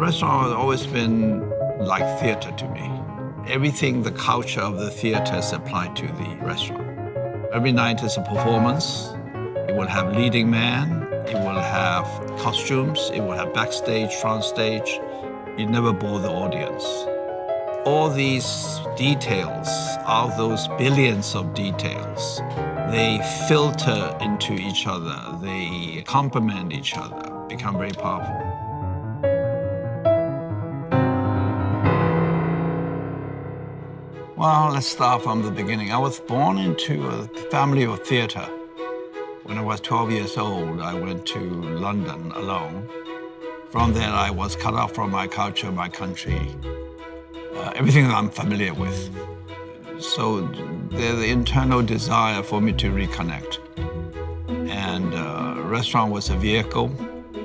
Restaurant has always been like theater to me. Everything, the culture of the theater is applied to the restaurant. Every night is a performance. It will have leading man, it will have costumes, it will have backstage, front stage. You never bore the audience. All these details, all those billions of details, they filter into each other, they complement each other, become very powerful. Well, let's start from the beginning. I was born into a family of theater. When I was 12 years old, I went to London alone. From there, I was cut off from my culture, my country, everything that I'm familiar with. So there's the internal desire for me to reconnect. And restaurant was a vehicle.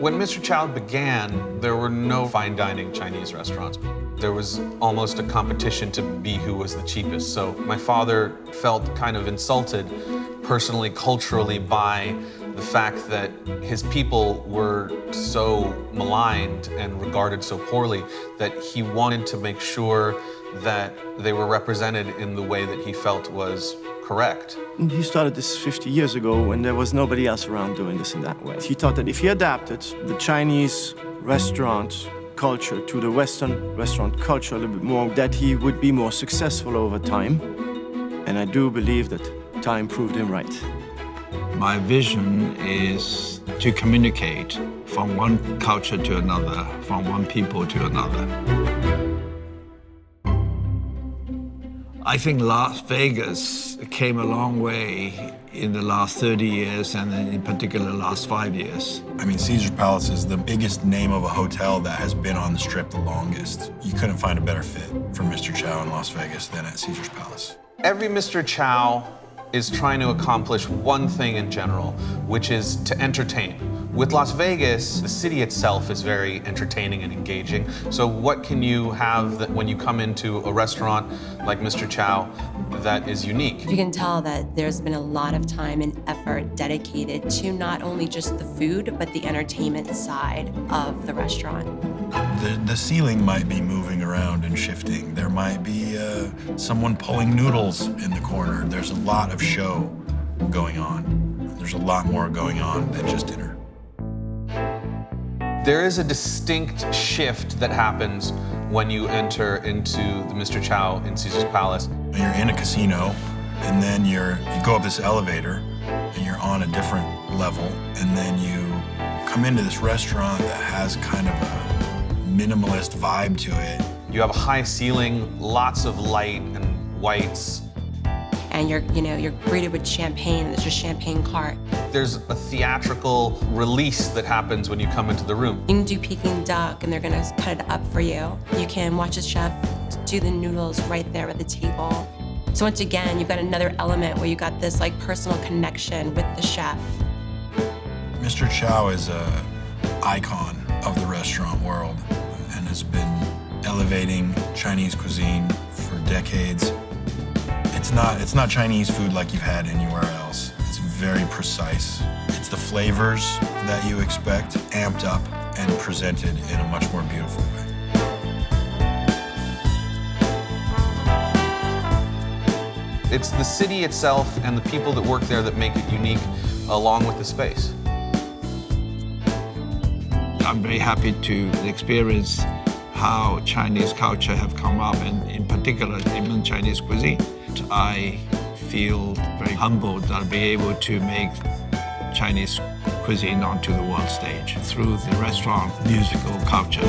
When Mr. Chow began, there were no fine dining Chinese restaurants. There was almost a competition to be who was the cheapest. So my father felt kind of insulted personally, culturally, by the fact that his people were so maligned and regarded so poorly that he wanted to make sure that they were represented in the way that he felt was correct. He started this 50 years ago when there was nobody else around doing this in that way. He thought that if he adapted the Chinese restaurant culture to the Western restaurant culture a little bit more, that he would be more successful over time. And I do believe that time proved him right. My vision is to communicate from one culture to another, from one people to another. I think Las Vegas came a long way in the last 30 years, and in particular, last 5 years. I mean, Caesar's Palace is the biggest name of a hotel that has been on the Strip the longest. You couldn't find a better fit for Mr. Chow in Las Vegas than at Caesar's Palace. Every Mr. Chow is trying to accomplish one thing in general, which is to entertain. With Las Vegas, the city itself is very entertaining and engaging. So what can you have that when you come into a restaurant like Mr. Chow that is unique? You can tell that there's been a lot of time and effort dedicated to not only just the food, but the entertainment side of the restaurant. The ceiling might be moving around and shifting. There might be someone pulling noodles in the corner. There's a lot of show going on. There's a lot more going on than just dinner. There is a distinct shift that happens when you enter into the Mr. Chow in Caesar's Palace. You're in a casino, and then you go up this elevator, and you're on a different level, and then you come into this restaurant that has kind of a minimalist vibe to it. You have a high ceiling, lots of light and whites. And you're greeted with champagne, and there's a champagne cart. There's a theatrical release that happens when you come into the room. You can do Peking duck, and they're gonna cut it up for you. You can watch a chef do the noodles right there at the table. So once again, you've got another element where you got this like personal connection with the chef. Mr. Chow is an icon of the restaurant world and has been elevating Chinese cuisine for decades. It's not Chinese food like you've had anywhere else. It's very precise. It's the flavors that you expect, amped up and presented in a much more beautiful way. It's the city itself and the people that work there that make it unique, along with the space. I'm very happy to experience how Chinese culture have come up, and in particular, even Chinese cuisine. I feel very humbled that I'll be able to make Chinese cuisine onto the world stage through the restaurant musical culture.